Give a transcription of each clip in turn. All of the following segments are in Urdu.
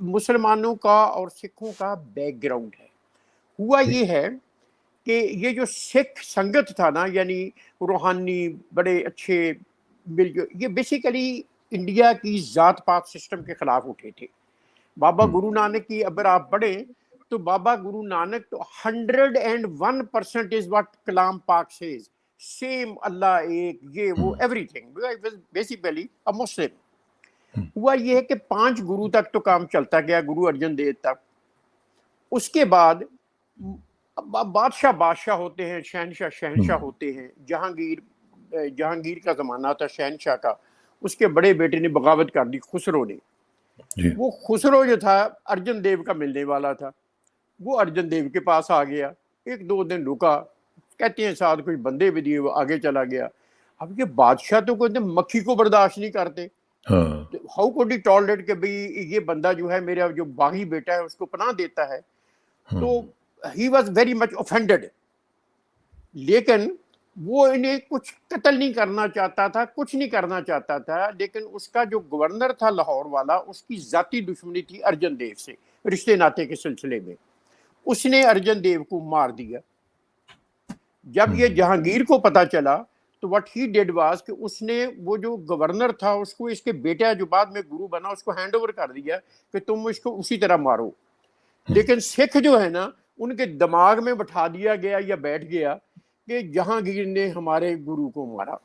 مسلمانوں کا اور سکھوں کا بیک گراؤنڈ ہے. ہوا یہ ہے کہ یہ جو سکھ سنگت تھا نا، یعنی روحانی بڑے اچھے یہ بیسیکلی انڈیا کی ذات پات سسٹم کے خلاف اٹھے تھے. بابا گرو نانک کی اگر آپ پڑھیں تو بابا گرو نانک تو 101% از واٹ کلام پاک سیز، سیم اللہ ایک، یہ وہ ایوری تھنگ، بیسیکلی اے مسلم. ہوا یہ ہے کہ 5 گرو تک تو کام چلتا گیا، گرو ارجن دیو تک. اس کے بعد بادشاہ ہوتے ہیں، شہنشاہ ہوتے ہیں. جہانگیر کا زمانہ تھا شہنشاہ کا، اس کے بڑے بیٹے نے بغاوت کر دی، خسرو نے. وہ خسرو جو تھا ارجن دیو کا ملنے والا تھا، وہ ارجن دیو کے پاس آ گیا. 1-2 دن رکا، کہتے ہیں ساتھ کچھ بندے بھی دیے، وہ آگے چلا گیا. اب یہ بادشاہ تو کوئی مکھی کو برداشت نہیں کرتے. ہاؤ کوڈ ہی ٹالریٹ کہ بھئی یہ بندہ جو ہے میرا جو باغی بیٹا ہے اس کو پناہ دیتا ہے. تو ہی واز ویری مچ اوفینڈڈ. لیکن وہ انہیں کچھ قتل نہیں کرنا چاہتا تھا، کچھ نہیں کرنا چاہتا تھا. لیکن اس کا جو گورنر تھا لاہور والا، اس کی ذاتی دشمنی تھی ارجن دیو سے رشتے ناطے کے سلسلے میں. اس نے ارجن دیو کو مار دیا. جب یہ جہانگیر کو پتا چلا تو what he did was کہ اس نے وہ جو گورنر تھا اس کو اس کے بیٹا جو بعد میں گرو بنا اس کو ہینڈ اوور کر دیا کہ تم اس کو اسی طرح مارو. لیکن سکھ جو ہے نا ان کے دماغ میں بٹھا دیا گیا یا بیٹھ گیا کہ جہانگیر نے ہمارے گرو کو مارا.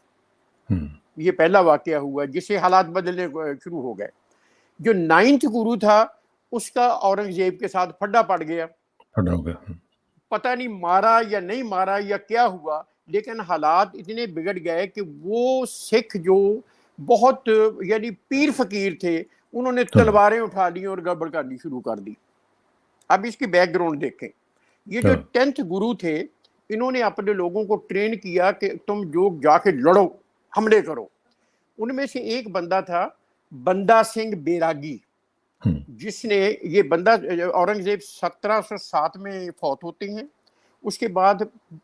یہ پہلا واقعہ ہوا جس سے حالات بدلنے شروع ہو گئے. جو 9th گرو تھا اس کا اورنگزیب کے ساتھ پھڈا پڑ گیا. پتہ نہیں مارا یا نہیں مارا یا کیا ہوا، لیکن حالات اتنے بگڑ گئے کہ وہ سکھ جو بہت یعنی پیر فقیر تھے انہوں نے تلواریں اٹھا لی اور گڑبڑ کرنی شروع کر دی. اب اس کی بیک گراؤنڈ دیکھیں. یہ جو 10th گرو تھے انہوں نے اپنے لوگوں کو ٹرین کیا کہ تم جو جا کے لڑو، حملے کرو. ان میں سے ایک بندہ تھا بندہ سنگھ بیراگی، جس نے یہ بندہ اورنگزیب 1707 میں فوت ہوتے ہیں. اس کے بعد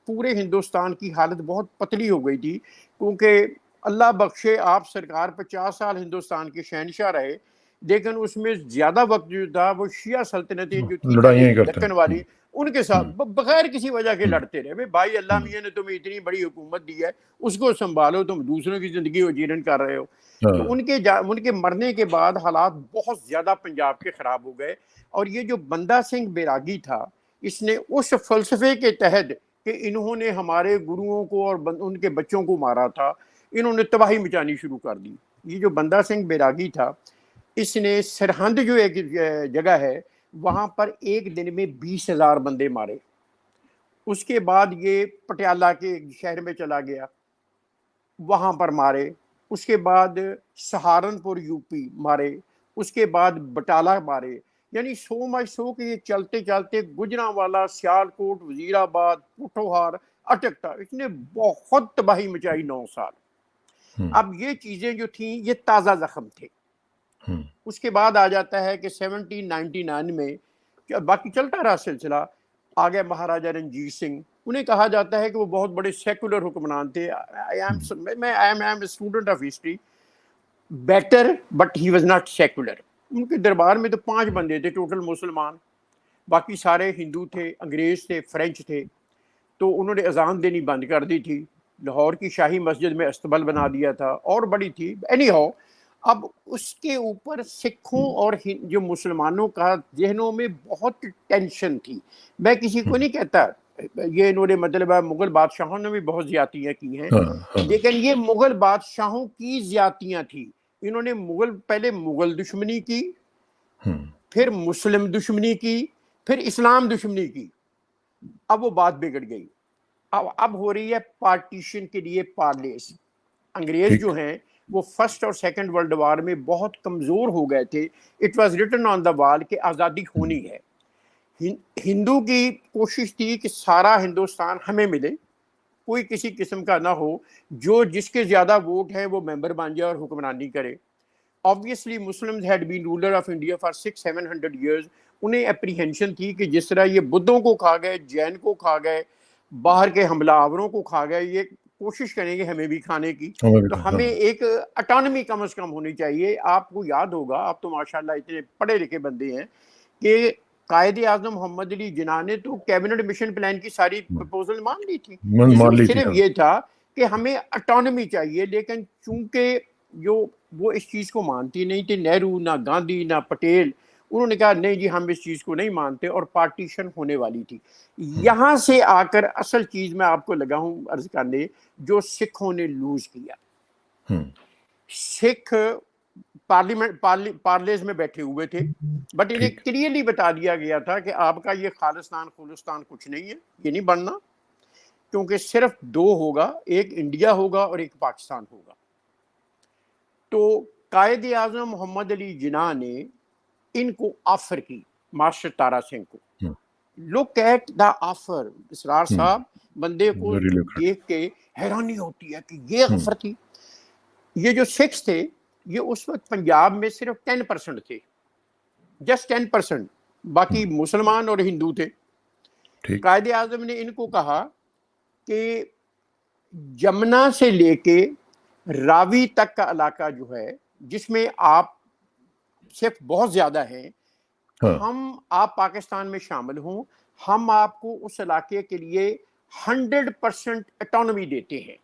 پورے ہندوستان کی حالت بہت پتلی ہو گئی تھی، کیونکہ اللہ بخشے آپ سرکار 50 سال ہندوستان کے شہنشاہ رہے، لیکن اس میں زیادہ وقت جو تھا وہ شیعہ سلطنتیں جو تھی دکن والی ان کے ساتھ بغیر کسی وجہ کے لڑتے رہے. بھائی اللہ میاں نے تمہیں اتنی بڑی حکومت دی ہے، اس کو سنبھالو، تم دوسروں کی زندگی وجیرن کر رہے ہو. تو ان کے مرنے کے بعد حالات بہت زیادہ پنجاب کے خراب ہو گئے. اور یہ جو بندہ سنگھ بیراگی تھا اس نے اس فلسفے کے تحت کہ انہوں نے ہمارے گروؤں کو اور ان کے بچوں کو مارا تھا، انہوں نے تباہی مچانی شروع کر دی. یہ جو بندہ سنگھ بیراگی تھا اس نے سرہند جو ایک جگہ ہے وہاں پر ایک دن میں 20,000 بندے مارے. اس کے بعد یہ پٹیالہ کے شہر میں چلا گیا، وہاں پر مارے. اس کے بعد سہارنپور یو پی مارے. اس کے بعد بٹالہ مارے. یعنی سو مچ سو کہ یہ چلتے چلتے گجرانوالا، سیالکوٹ، وزیر آباد، پوٹھوہار، اٹکتا، اس نے بہت تباہی مچائی 9 سال. اب یہ چیزیں جو تھیں یہ تازہ زخم تھے. اس کے بعد آ جاتا ہے کہ 1799 میں باقی چلتا رہا سلسلہ. آگے مہاراجہ رنجیت سنگھ، انہیں کہا جاتا ہے کہ وہ بہت بڑے سیکولر حکمران تھے. میں M A student of history, better but he was not secular. ان کے دربار میں تو 5 بندے تھے ٹوٹل مسلمان، باقی سارے ہندو تھے، انگریز تھے، فرینچ تھے. تو انہوں نے اذان دینی بند کر دی تھی، لاہور کی شاہی مسجد میں استبل بنا دیا تھا اور بڑی تھی. اینی ہاؤ اب اس کے اوپر سکھوں اور جو مسلمانوں کا ذہنوں میں بہت ٹینشن تھی. میں کسی کو نہیں کہتا یہ انہوں نے مطلب مغل بادشاہوں نے بھی بہت زیادتیاں کی ہیں، لیکن یہ مغل بادشاہوں کی زیادتیاں تھی. انہوں نے پہلے مغل دشمنی کی، پھر مسلم دشمنی کی، پھر اسلام دشمنی کی. اب وہ بات بگڑ گئی. اب ہو رہی ہے پارٹیشن کے لیے پارلیس. انگریز جو ہیں وہ فرسٹ اور سیکنڈ ورلڈ وار میں بہت کمزور ہو گئے تھے. اٹ واز ریٹن آن دا وال کہ آزادی ہونی ہے. ہندو کی کوشش تھی کہ سارا ہندوستان ہمیں ملے، کوئی کسی قسم کا نہ ہو، جو جس کے زیادہ ووٹ ہیں وہ ممبر بن جائے اور حکمرانی کرے. obviously Muslims had been ruler of India for 600-700 years. انہیں اپریہنشن تھی کہ جس طرح یہ بدھوں کو کھا گئے، جین کو کھا گئے، باہر کے حملہ آوروں کو کھا گئے، یہ کوشش کریں گے ہمیں بھی کھانے کی، ہمیں بھی تو ہاں ہمیں ایک اٹانومی کم از کم ہونی چاہیے. آپ کو یاد ہوگا، آپ تو ماشاءاللہ اتنے پڑھے لکھے بندے ہیں، کہ قائد اعظم محمد علی جناح نے تو کیبنٹ مشن پلان کی ساری پرپوزل مان لی تھی، جس مان میں لی تھی. صرف یہ تھا کہ ہمیں اٹانومی چاہیے. لیکن چونکہ جو وہ اس چیز کو مانتی نہیں تھی، نہرو نہ گاندھی نہ پٹیل، انہوں نے کہا نہیں جی ہم اس چیز کو نہیں مانتے، اور پارٹیشن ہونے والی تھی. یہاں سے آ کر اصل چیز میں آپ کو لگا ہوں عرض کرنے، جو سکھوں نے لوز کیا. سکھ پارلیز میں بیٹھے ہوئے تھے، بٹ انہیں ٹھیک. کلیئرلی بتا دیا گیا تھا کہ آپ کا یہ خالستان خلستان کچھ نہیں ہے، یہ نہیں بننا، کیونکہ صرف دو ہوگا، ایک انڈیا ہوگا اور ایک پاکستان ہوگا. تو قائد اعظم محمد علی جناح نے ان کو آفر کی، ماسٹر تارا سنگھ کو. Look at the offer. اسرار صاحب بندے کو ویری لوکل. دیکھ کے حیرانی ہوتی ہے کہ یہ آفر تھی. یہ جو سکھ تھے یہ اس وقت پنجاب میں صرف 10% تھے، جسٹ 10%، باقی مسلمان اور ہندو تھے. ٹھیک. قائد اعظم نے ان کو کہا کہ جمنا سے لے کے راوی تک کا علاقہ جو ہے، جس میں آپ صرف بہت زیادہ ہیں، آپ پاکستان میں شامل ہوں، ہم آپ کو اس علاقے کے لیے 100% اٹانومی دیتے ہیں.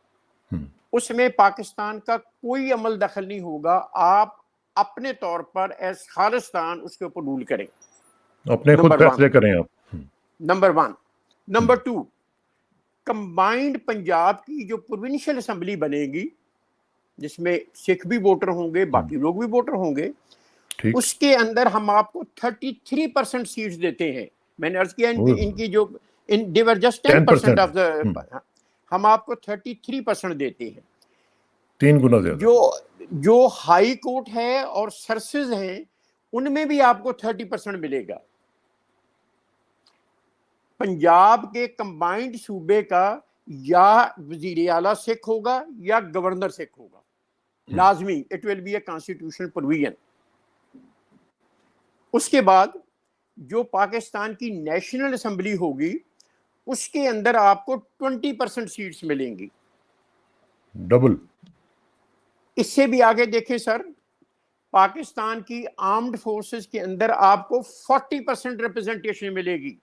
اس میں پاکستان کا کوئی عمل دخل نہیں ہوگا، آپ اپنے طور پر ایز خالستان اس کے اوپر رول کریں. اپنے خود فیصلے کریں آپ. نمبر 1. نمبر 2، کمبائنڈ پنجاب کی جو پروونشل اسمبلی بنے گی، جس میں سکھ بھی ووٹر ہوں گے، باقی لوگ بھی ووٹر ہوں گے، اس کے اندر ہم آپ کو 33% سیٹس دیتے ہیں. میں نے عرض کیا ان کی جو they were just 10% of the، ہم آپ کو 33% دیتے ہیں. 3 گنا زیادہ. جو ہائی کورٹ ہے اور سرسز ہیں ان میں بھی آپ کو 30% ملے گا. پنجاب کے کمبائنڈ صوبے کا یا وزیر اعلیٰ سکھ ہوگا یا گورنر سکھ ہوگا، لازمی. It will be a constitutional provision. اس کے بعد جو پاکستان کی نیشنل اسمبلی ہوگی اس کے اندر آپ کو 20% سیٹس ملیں گی. ڈبل. اس سے بھی آگے دیکھیں سر، پاکستان کی آرمڈ فورسز کے اندر آپ کو 40% ریپرزنٹیشن ملے گی.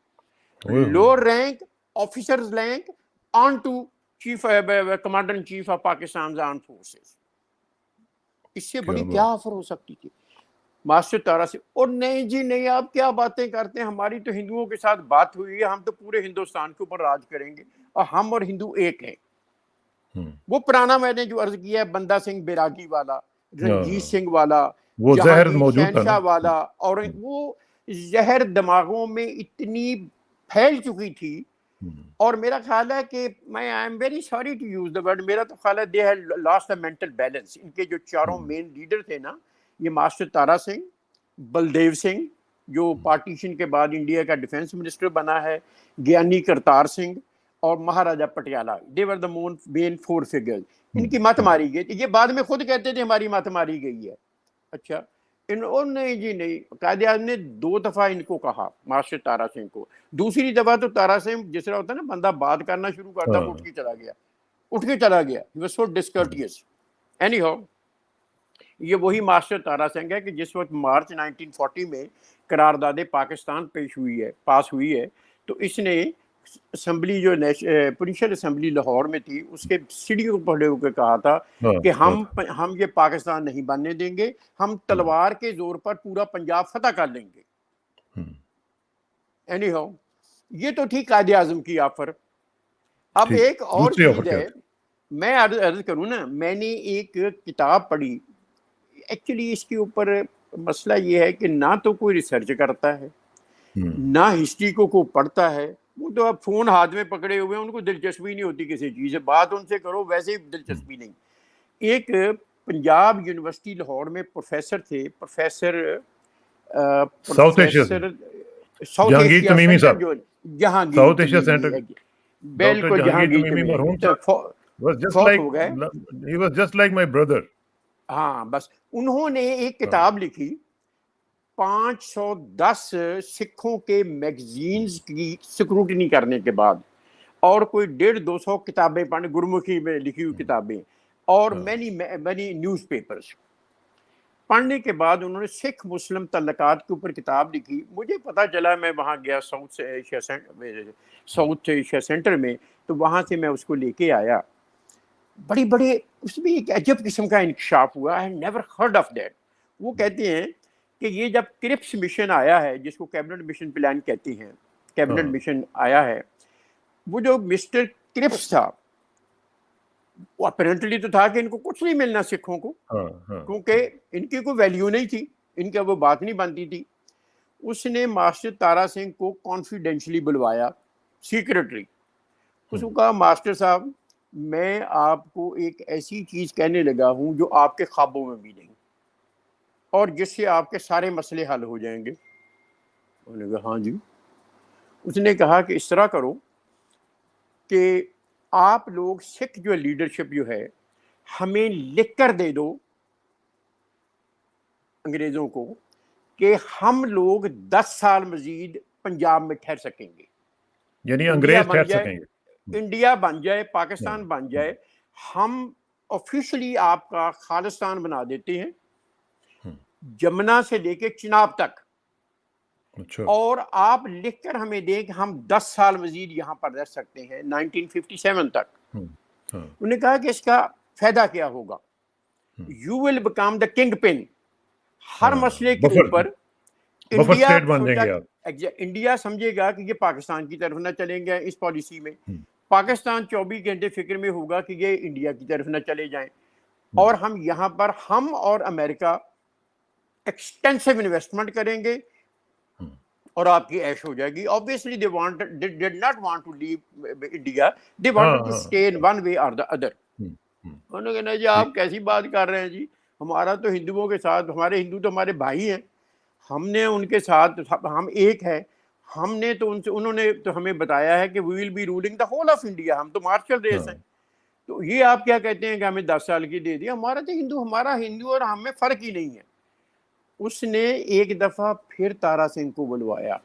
Lower rank officers rank on to chief commander in chief of Pakistan armed forces. اس سے بڑی کیا آفر ہو سکتی تھی ماسٹر تارا سے. اور نہیں جی نہیں، آپ کیا باتیں کرتے ہیں، ہماری تو ہندوؤں کے ساتھ بات ہوئی ہے، ہم تو پورے ہندوستان کے اوپر راج کریں گے اور ہم اور ہندو ایک ہیں. وہ پرانا میں نے جو عرض کیا ہے، بندہ سنگھ بیراگی والا، رنجیت سنگھ والا، جہانگیر شہنشاہ والا، اور وہ زہر دماغوں میں اتنی پھیل چکی تھی. اور میرا خیال ہے کہ میں I am very sorry to use the word, میرا تو خیال ہے they had lost the mental balance. ان کے جو چاروں مین لیڈر تھے نا، یہ ماسٹر تارا سنگھ، بلدیو سنگھ جو پارٹیشن کے بعد انڈیا کا ڈیفنس منسٹر بنا ہے، گیانی کرتار سنگھ اور مہاراجہ پٹیالہ. دے ور دا مین 4 فگرز. ان کی مت ماری گئی تھی. یہ بعد میں خود کہتے تھے ہماری مت ماری گئی ہے. اچھا انہوں نے جی نہیں، قائد اعظم نے 2 دفعہ ان کو کہا، ماسٹر تارا سنگھ کو. دوسری دفعہ تو تارا سنگھ جس طرح ہوتا ہے نا، بندہ بات کرنا شروع کرتا وہ اٹھ کے چلا گیا. He was so discourteous. Anyhow، یہ وہی ماسٹر تارا سنگھ ہے کہ جس وقت مارچ 1940 میں قرارداد پاکستان پاس ہوئی ہے، تو اس نے اسمبلی جو پروونشل اسمبلی لاہور میں تھی اس کے سیڑھیوں پر کھڑے ہو کے کہا تھا کہ ہم یہ پاکستان نہیں بننے دیں گے، ہم تلوار کے زور پر پورا پنجاب فتح کر لیں گے. اینی ہاؤ، یہ تو تھی قائد اعظم کی آفر. اب ایک اور چیز ہے، میں عرض کروں نا، میں نے ایک کتاب پڑھی. ایکچولی اس کے اوپر مسئلہ یہ ہے کہ نہ تو کوئی ریسرچ کرتا ہے، نہ ہسٹری کو کوئی پڑھتا ہے. وہ تو اب فون ہاتھ میں پکڑے ہوئے ہیں، ان کو دلچسپی نہیں ہوتی کسی چیز سے، بات ان سے کرو ویسے ہی دلچسپی نہیں. ایک پنجاب یونیورسٹی لاہور میں پروفیسر تھے، پروفیسر ساؤتھ ایشیا تمیمی صاحب، ساؤتھ ایشیا سینٹر، بالکل جہانگیر تمیمی فوت ہو گئے. He was just like my brother. ہاں بس انہوں نے ایک کتاب لکھی 510 سکھوں کے میگزینز کی سکروٹنی کرنے کے بعد، اور کوئی 150-200 کتابیں پڑھنے، گرمکھی میں لکھی ہوئی کتابیں، اور مینی نیوز پیپرز پڑھنے کے بعد انہوں نے سکھ مسلم تعلقات کے اوپر کتاب لکھی. مجھے پتا چلا، میں وہاں گیا ساؤتھ ایشیا سینٹر میں، تو وہاں سے میں اس کو لے کے آیا. بڑے اس میں ایک عجب قسم کا انکشاف ہوا. I never heard of that. وہ کہتے ہیں کہ یہ جب کرپس مشن آیا ہے، جس کو کیبنٹ مشن پلان کہتے ہیں، کیبنٹ مشن آیا ہے، وہ جو مسٹر کرپس تھا، وہ اپیرنٹلی تو تھا کہ ان کو کچھ نہیں ملنا سکھوں کو، کیونکہ ان کی کوئی ویلیو نہیں تھی، ان کا وہ بات نہیں بنتی تھی. اس نے ماسٹر تارا سنگھ کو کانفیڈینشلی بلوایا، سیکرٹری. اس کو کہا ماسٹر صاحب، میں آپ کو ایک ایسی چیز کہنے لگا ہوں جو آپ کے خوابوں میں بھی نہیں، اور جس سے آپ کے سارے مسئلے حل ہو جائیں گے. انہوں نے کہا ہاں جی. اس نے کہا کہ اس طرح کرو کہ آپ لوگ سکھ جو لیڈرشپ جو ہے، ہمیں لکھ کر دے دو انگریزوں کو کہ ہم لوگ 10 سال مزید پنجاب میں ٹھہر سکیں گے. یعنی انگریز ٹھہر سکیں گے، انڈیا بن جائے، پاکستان بن جائے، ہم آفیشلی آپ کا خالصتان بنا دیتے ہیں، جمنا سے لے کے چناب تک، اور آپ لکھ کر ہمیں دیں کہ ہم 10 سال مزید یہاں پر رہ سکتے ہیں، 1957 تک. انہوں نے کہا کہ اس کا فائدہ کیا ہوگا؟ You will become the kingpin. ہر مسئلے کے اوپر انڈیا سمجھے گا کہ یہ پاکستان کی طرف نہ چلیں گے اس پالیسی میں، پاکستان 24 گھنٹے فکر میں ہوگا کہ یہ انڈیا کی طرف نہ چلے جائیں، اور ہم یہاں پر ہم اور امریکہ ایکسٹینسو انویسٹمنٹ کریں گے اور آپ کی عیش ہو جائے گی. Obviously they did not want to leave India, they wanted to stay in one way or the other. انہوں نے کہا جی آپ کیسی بات کر رہے ہیں جی، ہمارا تو ہندوؤں کے ساتھ، ہمارے ہندو تو ہمارے بھائی ہیں، ہم نے ان کے ساتھ، ہم ایک ہیں، ہم نے تو ان سے، انہوں نے تو ہمیں بتایا ہے کہ we will be ruling the whole of India، ہم تو مارشل ریس ہیں. تو یہ آپ کیا کہتے ہیں کہ ہمیں 10 سال کی دے دیا؟ ہمارا ہندو اور ہم میں فرق ہی نہیں ہے. اس نے ایک دفعہ پھر تارا سنگھ کو بلوایا،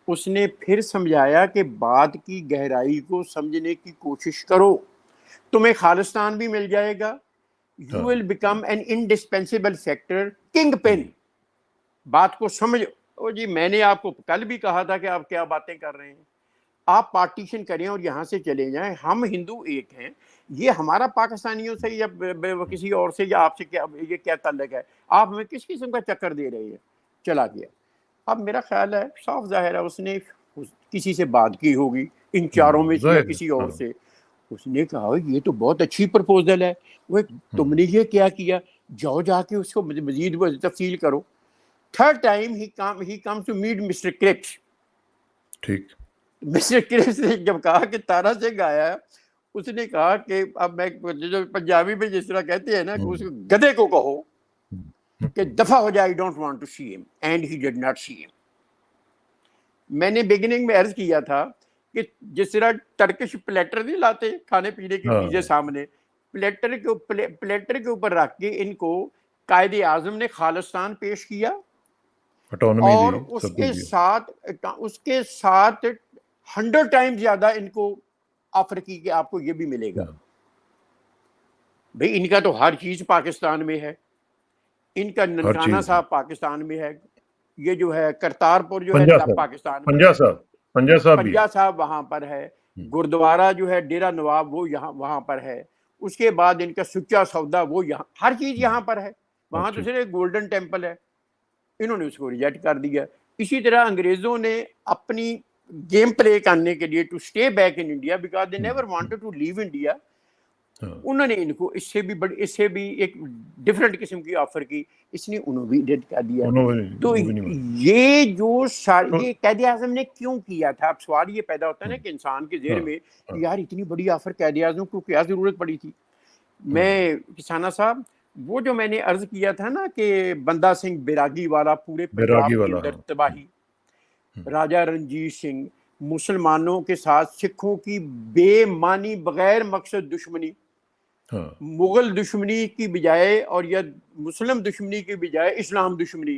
اس نے پھر سمجھایا کہ بات کی گہرائی کو سمجھنے کی کوشش کرو، تمہیں خالصتان بھی مل جائے گا، you will become an indispensable factor, kingpin. بات کو سمجھو. او جی میں نے آپ کو کل بھی کہا تھا کہ آپ کیا باتیں کر رہے ہیں، آپ پارٹیشن کریں اور یہاں سے چلے جائیں، ہم ہندو ایک ہیں، یہ ہمارا پاکستانیوں سے یا کسی اور سے یا آپ سے کیا، یہ کیا تعلق ہے، آپ ہمیں کس قسم کا چکر دے رہے ہیں. چلا گیا. اب میرا خیال ہے صاف ظاہر ہے اس نے کسی سے بات کی ہوگی، ان چاروں میں سے یا کسی اور سے. اس نے کہا یہ تو بہت اچھی پرپوزل ہے، وہ تم نے یہ کیا کیا، جاؤ جا کے اس کو مزید تفصیل کرو. Third time he comes to meet Mr. Cripps. ٹھیک. مسٹر کرپس نے جب کہا کہ تارا سنگھ آیا، اس نے کہا کہ اب میں جو پنجابی میں جس طرح کہتے ہیں نا کہ اس گدھے کو کہو کہ دفع ہو جائے، I don't want to see him, and he did not see him. میں نے بگننگ میں عرض کیا تھا کہ جس طرح ٹرکش پلیٹر نہیں لاتے کھانے پینے کی چیزیں سامنے، پلیٹر کے اوپر رکھ کے ان کو قائد اعظم نے خالصتان پیش کیا، اور اس کے ساتھ 100 ٹائم زیادہ ان کو آفر کی کہ آپ کو یہ بھی ملے گا. بھئی ان کا تو ہر چیز پاکستان میں ہے، ان کا ننکانہ صاحب پاکستان میں ہے، یہ جو ہے کرتارپور جو ہے پاکستان میں، پنجا صاحب وہاں پر ہے، گردوارہ جو ہے ڈیرہ نواب وہ یہاں وہاں پر ہے، اس کے بعد ان کا سچا سودا وہ یہاں، ہر چیز یہاں پر ہے. وہاں تو صرف گولڈن ٹیمپل ہے، انہوں نے اس کو ریجیکٹ کر دیا. اسی طرح انگریزوں نے اپنی گیم پلے کرنے کے لیے to stay back in India because they never wanted to leave India, انہوں نے ان کو اس سے بھی ایک ڈفرینٹ قسم کی آفر کی، اس نے انہوں بھی ریجیکٹ کر دیا. تو یہ جو یہ قائد اعظم نے کیوں کیا تھا، اب سوال یہ پیدا ہوتا ہے نا کہ انسان کے ذہن میں یار اتنی بڑی آفر قائد اعظم کو کیا ضرورت پڑی تھی. میں کسانہ صاحب وہ جو میں نے عرض کیا تھا نا کہ بندہ سنگھ بیراگی والا پورے پنجاب کے اندر تباہی، راجہ رنجیت سنگھ، مسلمانوں کے ساتھ سکھوں کی بے معنی بغیر مقصد دشمنی، مغل دشمنی کی بجائے اور یا مسلم دشمنی کی بجائے اسلام دشمنی،